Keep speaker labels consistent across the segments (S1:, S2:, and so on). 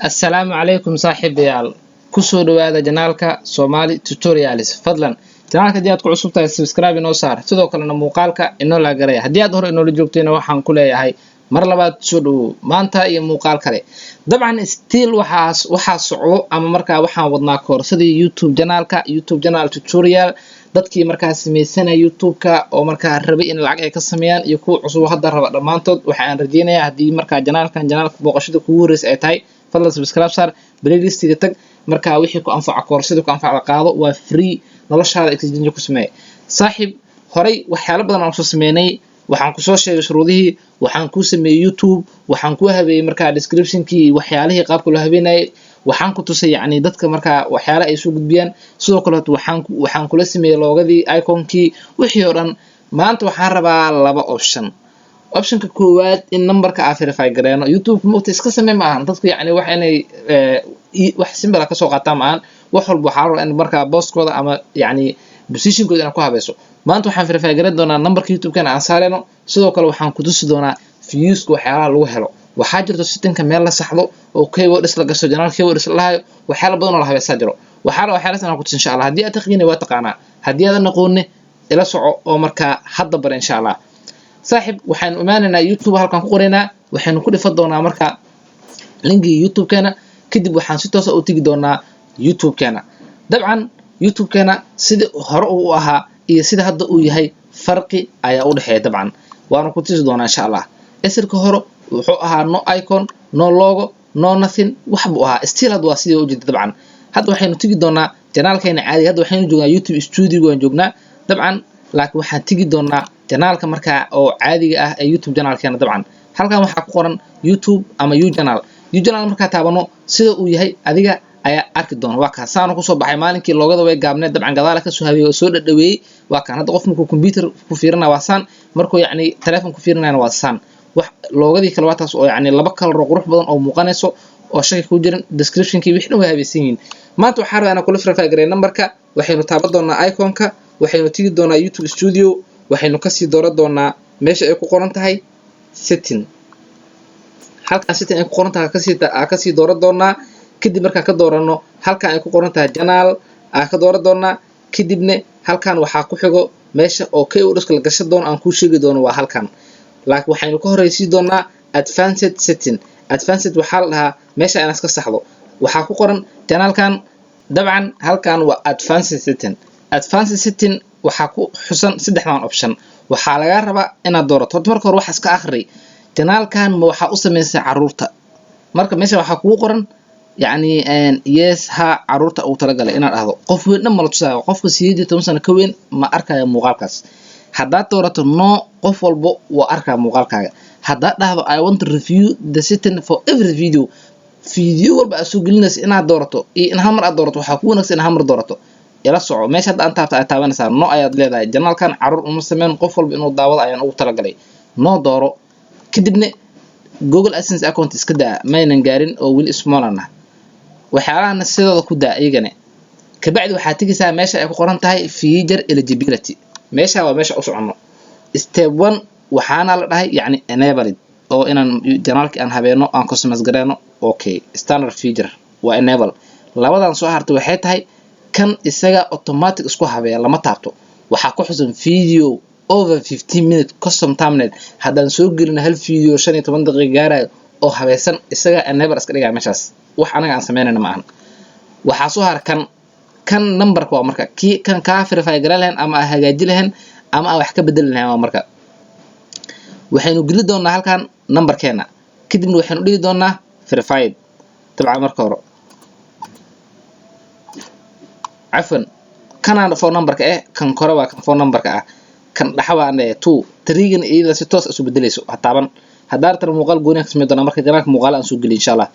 S1: السلام عليكم صاحب يال كسو دواada janaalka Somali Tutorials fadlan janaalka hadii aad ku cusub tahay subscribe inoo saar sidoo kalena muuqaalka inoo la garay hadii aad hore inoo la joogtayna waxaan ku leeyahay mar labaad soo dhaw maanta iyo muuqaal kale dabcan still waxa socdo ama markaa waxaan wadnaa koorsadii YouTube channel tutorial dadkii markaa sameysana YouTube-ka oo markaa rabay in lacag ay ka sameeyaan iyo kuwa cusub hadda raba dhamaantood waxaan rajeynayaa hadii markaa janaalka booqashada kugu horeysay ay tahay fadlan subscribe saar playlist-iga tag marka wixii ku anfaca koorsada ku anfaca qaado waa free noloshaada exchange ku sameey saaxiib horay waxyaalo badan aan soo sameeynay waxaan ku soo sheegay shuruudihii waxaan ku sameeyay YouTube waxaan ku habeeyay marka description-kii waxyaalihii qaabka loo habeenay waxaan ku tusay yacni dadka marka waxyaalo ay soo gudbiyaan sidoo kale waxaan kula sameeyay loogadii icon-kii wixii oo dhan maanta waxaan rabaa laba option-ka koowaad in numberka aan verify gareeno YouTube moogta iska samee ma ahan dadku yacni wax inay wax simple ka soo qaataan ma ahan wax walba waxaa rabaa in marka booskooda ama yacni position-kooda inaad ku habayso maanta waxaan verify gareyn doonaa numberka YouTube-kana aan saarayno sidoo kale waxaan ku tusi doonaa views-ka waxyaalaha lagu helo waxaa jirto setting-ka meel la saxdo oo keywords la gasho channel keywords la hayo waxyaalo badan oo la habaysaa jiro waxyaalahaas aan ku tusin insha Allah haddii aad taqaanay waa taqaanaa haddii aadan aqoonin ila soco oo marka hadda bar insha Allah saaxiib waxaan imaanaynaa YouTube halkan ku qoraynaa waxaan ku dhifan doonaa marka linki YouTube-kana kadib waxaan si toos ah u tagi doonaa YouTube-kana dabcan YouTube-kana sida hore uu ahaa iyo sida hadda uu yahay farqi ayaa u dhaxeeya dabcan waana ku tusi doonaa insha Allah asirka hore wuxuu ahaa no icon no logo no nothing wax buu ahaa still hadda waa sidii u jeedo dabcan hadda waxaynu tagi doonaa janaalkeena caadi hadda waxaynu joognaa YouTube studio waan joognaa dabcan laakiin waxaan tagi doonaa janaalka marka oo caadiga ah ee YouTube janaalkeena dabcan halkan waxa ku qoran YouTube ama U-channel marka taabano sida uu yahay adiga ayaa arki doona waa ka saan ku soo baxay maalinkii loogada way gaabneed dabcan gadaal ka soo habeeyay oo soo dhaweeyay waa kan hadda qof markuu computer ku fiirina waa saan markuu yacni telefoon ku fiirinayna waa saan wax loogadii kala waataas oo yacni laba kala qurux badan oo muuqanayso oo shaki ku jiran description-kii wixna way habaysan yihiin maanta waxaan rabaa inaan kula verify gareeyo numberka waxaynu taaban doonaa icon-ka waxaynu tagi doonaa YouTube studio waxaynu ka sii dooran doonaa meesha ay ku qoran tahay setting halka setting ay ku qoran tahay ka sii dooran doonaa kadib marka ka doorano halka ay ku qoran tahay channel ka dooran doonaa kadibna halkan waxa ku xigo meesha oo keywords la gashan doon aan ku sheegi doono waa halkan laakiin waxaynu ka horeysiin doonaa advanced setting waxa la dhahaa meesha aan iska saxdo waxa ku qoran channelkan dabcan halkan waa advanced setting waxa ku xusan saddexdan option waxa laga rabaa inaad doorato marka hore waxa iska akhri janaalkan ma waxa u sameeyay caruurta marka meesha waxa kugu qoran yacni yes ha caruurta uu tala galay inaad ahdo qof weyn dhan ma la tusaayo qofka 18 sano ka weyn ma arkayo muuqaalkaas haddaad doorato no qof walba waa arkaa muuqaalkaaga haddaad dhahdo I want to review the setting for every video walba aad soo gelinaysa inaad doorato iyo in hal mar aad doorato waxa ku wanaagsan in hal mar doorato ila soco meesha hadda aan taabanaysaa no ayaad leedahay janaalkan caruur uma sameyn qof walba inuu daawado ayaan ugu talagalay no dooro kadibna Google AdSense account iska daa maynan gaarin oo wili smallana waxyaalahan sidooda ku daa iyagana ka bacdi waxa tigaysaa meesha ay ku qoran tahay feature eligibility meesha waa meesha u socono step 1 waxaana la dhahay yacni enable oo inaan janaalka aan habeeno aan customize gareeno okay standard feature waa enable labadan soo hartay waxay tahay kan isaga automatic isku habeeya lama taabto waxa ku xusan video over 15 minutes custom thumbnail haddaan soo gelin hal video 15 daqiiqo gaarayo oo habeesan isaga enable iska dhigaa meeshaas wax anaga aan sameynayna ma ahan waxa soo har kan numberka waa marka kan ka verify garan lahayn ama hagaaji lahayn ama wax ka bedel lahayn waa marka waxaynu geli doonaa halkan numberkeena kadibna waxaynu dhigi doonaa verified tabcan marka hore عفوا كان phone number kan kore waa kan phone number kan dhaxawaan 2 3gan iyada si toos isu bedelayso hataaban hadaartan muuqaal gooni ka sameeyo doona marka janaalka muuqaal aan soo geliyo insha Allah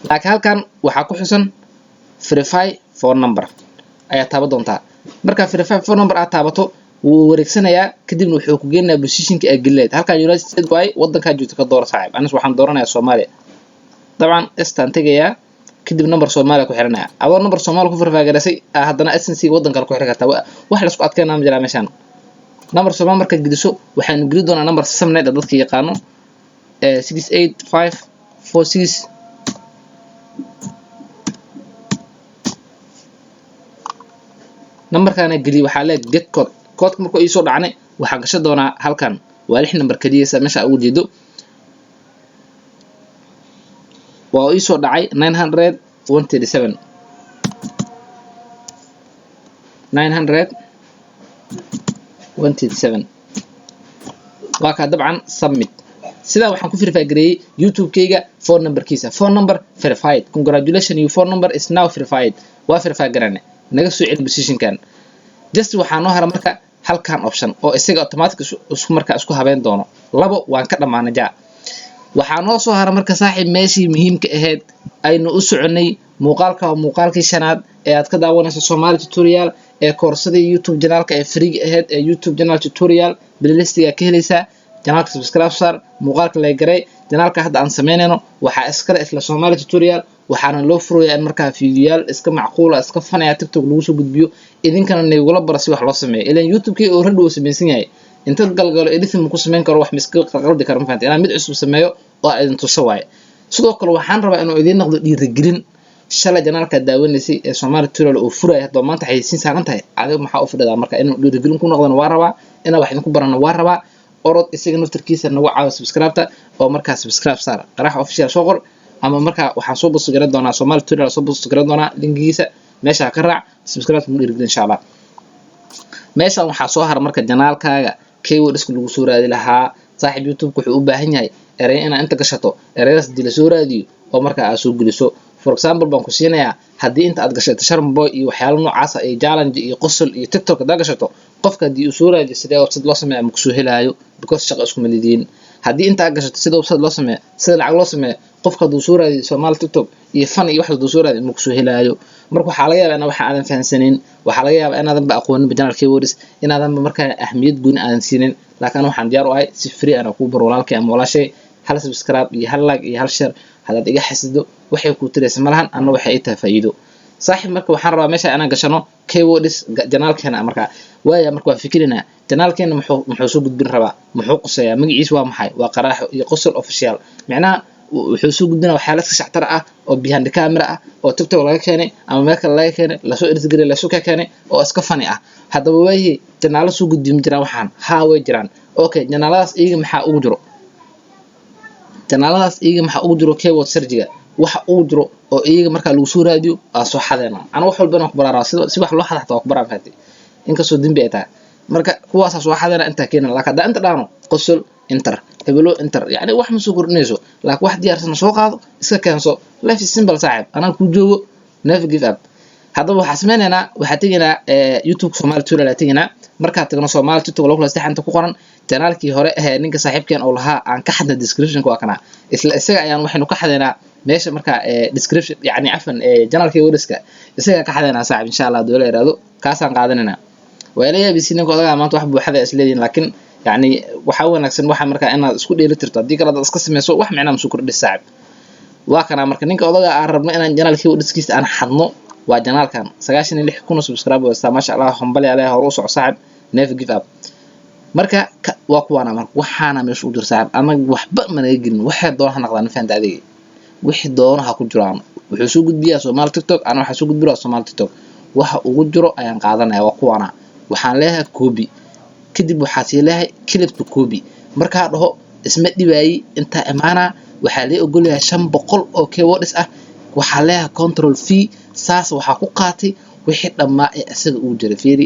S1: laakiin halkan waxa ku xusan verify phone number ayaa taaba doontaa marka verify phone number aad taabato wuu wareegsanayaa kadibna wuxuu ku geenayaa position-ka aad gelileed halka United States way wadanka joogto ka dooro saaxiib anas waxaan dooranayaa Soomaaliya dabcan istaan tagayaa kadib number Soomaaliya ku xiranaya adoo number Soomaaliya ku verify gareysay haddana SNC wadanka ku xiran kartaa wax la isku adkeynaa ma jiraa meeshan number Soomaaliya marka geliso waxaan geli doonaa number samneed dadka yaqaano 68546 numberkana geli waxa la get code markuu ii soo dhacnay waxa gasho doona halkan waa 6 number kaliya meesha ugu jeedo waa ii soo dhacay 937 waa ka dabcan submit sida waxaan ku verify gareeyay YouTube-kayga phone number-kiisa phone number verified congratulations your phone number is now verified waa verify garane naga soo celi position-kan just waxaan noo hara marka halkan option oo isaga automatic isku habeyn doono labo waan ka dhamaanay waxaan noo soo hara marka saaxiib meeshii muhiimka ahayd aynu u soconay muuqaalkii shanaad ee aad ka daawanayso Somali tutorial ee koorsada YouTube channelka ee free ahayd ee YouTube channel tutorial playlist-ga ka helaysa channelka subscribe sar muuqaalka la garay channelka hadda aan sameynayno waxa iskala isla Somali tutorial waxaana loo furay in marka fiidiyoyaal iska macquul ah iska fanaya TikTok lagu soo gudbiyo idinkana nagula barasi wax loo sameeyo ilaa YouTube-kii oo radoo sameeysan yahay inta galgalo editing ku sameyn karo wax miska qalqaldi karo mafaanti inaan mid cusub sameeyo oo idin tuso waay sidoo kale waxaan rabaa inuu idin noqdo dhiirigelin shalay channelka daawaneysay ee Somali tutorial oo furay hadda maanta xayisiin saaran tahay adiga maxaa u fadhidaa marka inuu dhiirigelin ku noqdo waa rabaa ina wax idin ku barano waa rabaa orod isaga naftarkiisa nagu caawiyo subscribe-ta oo marka subscribe saar qarax official soo qor ama marka waxaan soo boost garan doonaa Somali tutorial soo boost garan doonaa linkigiisa meesha ka raac subscribe mu dhiirigelin insha Allah meesha waxaa soo har marka channelkaaga keywords lagu soo raadi lahaa saaxiib YouTube wuxuu u baahan yahay eray inaad inta gashato eraydaas dil soo raadiyo oo marka aad soo geliso for example baan ku siinayaa haddii inta aad gashato Sharmboy iyo waxyaalo noocaas ah ay challenge iyo qosol iyo TikTok aad gashato qofka hadii uu soo raadiyo sida website loo sameeyo ma ku soo helaayo because shaqo isku malidiin haddii inta aad gashato sida website loo sameeyo sida lacag loo sameeyo qofka haduu soo raadiyo Somali TikTok iyo fan iyo wax haduu soo raadiyo ma ku soo helaayo marka waxa laga yaabaa in waxa aadan fahansanin waxa laga yaabaa inaadan ba aqoonin channel keywords inaadan marka ahmiyad gooni aadan siinin laakiin waxaan diyaar u ahay si free ana ku baro walaalkay ama walaashay hal subscribe iyo hal like iyo hal share hadaad iga xasido waxay ku tiraysa malahan anna waxay taa faa'iido saaxiib marka waxaan rabaa meesha inaan gashano keywords channelkeena marka waaya marka waa fikirina channelkeena muxuu soo gudbin rabaa muxuu qosayaa magaciisa waa maxay waa qarax iyo qosol official macnaha wuxuu soo gudbinaa waxyaalo iska shactar ah oo behind the camera ah oo TikTok laga keenay ama meel kale laga keenay la soo irsigay la soo ka keenay oo iska fani ah hadaba waayay channel soo gudbin jiraan waxaan way jiraan okay channeladaas iyaga maxaa ugu jiro channeladaas iyaga maxaa ugu jiro keyword search-ga waxa ugu jiro oo iyaga marka lagu soo raadiyo aa soo xadeena ana wax walba ku bararaa si wax loo xadaxto ku baraan faatay inkastoo dambi ay tahay marka kuwaas soo xadeena inta keenan laakiin inta dhaano qosol enter hebelo enter yani wax ma soo kordhinayso laakiin wax diyaarsan soo qaado iska keenso life is simple saaxib ana ku joogo never give up hadaba waxa sameeynaa waxa taginaa YouTube Somali tutorial taginaa marka tagno Somali tutorial lagu leeyahay ku qoran channelkii hore ee ninka saaxiibkeen oo lahaa aan ka xadna description ku kana isla isaga ayaan waxaynu ka xadeynaa meesha marka description yani afan channelkii wariska isaga ka xadeynaa saaxib insha Allah doole yiraahdo kaasaan qaadanayna weelaya bisiin ko odaga maanta wax buuxada isleedin laakiin يعني waxa wanaagsan waxa marka inaad isku dheeli tirto hadii kala dad iska sameeyso wax macna ma soo kordhi saaxib waa kana marka ninka odaga aan rabno inaan channelkii wariskiisa aan xadno waa channelkan 96,000 subscribe waa ma sha Allah hambali alayhi hor u soco saaxib never give up marka waa kuwana marka waxaana meesha u jir saaxib ama waxba ma naga gelin waxa doon naqdaan faanta adiga wixii doonaha ku jiraan wuxuu soo gudbiyaa Somali TikTok ana waxa soo gudbiyaa Somali TikTok waxa ugu jiro ayaan qaadanaya waa kuwana waxaan leeyahay copy kadib waxa siilahay clip to copy marka dhaho isma dhibaayay inta amaana waxa la ogol yahay 500 oo keywords ah waxa leeyahay control v saas waxa ku qaatay wixii dhamaa ee asaga uu jiray fiiri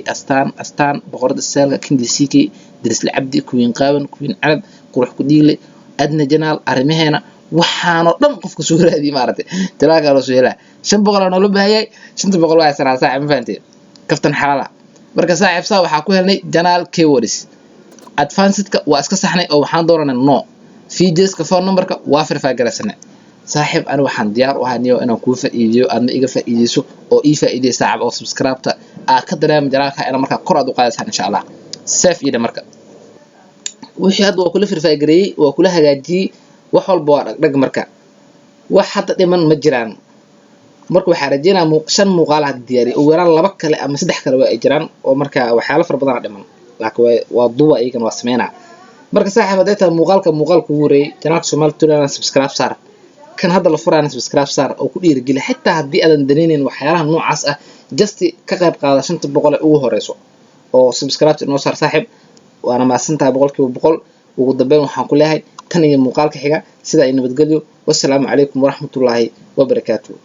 S1: astaan boqorada seelka kindisiiki dirisla abdi kuwin qaawan kuwin arab qurux ku dhiile adna janaal arimaheena waxaano dhan qofka soo raadi maartay talaaga loo soo helaa 500 oo loo baahayay 500 waa sanaa saaxib ma fahanteen kaftan xalaala marka saaxib saa waxa ku helnay channel keywords advanced-ka waa iska saxnay oo waxaan dooranay no features-ka phone number-ka waa verify garaysanay saaxib ana waxaan diyaar u ahay inaan ku faa'iideeyo aadna iga faa'iideyso oo ii faa'iideeyo saaxib oo subscribe-ta ka dareem channelka ina marka kor aad u qaadaysan insha Allah save ida marka wixii hadda waa kula verify gareeyay waa kula hagaajiyay wax walba waa dhag marka wax hadda dhiman ma jiraan marka waxa rajeynaa shan muuqaal had diyaari oo weeraan laba kale ama saddex kale waa ay jiraan oo marka waxyaalo far badan dhiman laakiin waa duwa iyagan waa sameeyna marka saaxiib hadeeta muuqaalku wareey channelka Somali tutorial subscribe saar kan hadda la furaan subscribe saar oo ku dhiirigeli xitaa hadii aadan daneenin waxyaalaha noocaas ah just ka qayb qaada 500 ugu horeyso oo subscribe inoo saar saaxiib waana maasantahay 100% ugu dambeyn waxaan ku leeyahay tan iyo muuqaalka xiga sida ay nabadgelyo wassalaamu calaykum waraxmatullaahi wabarakaatuh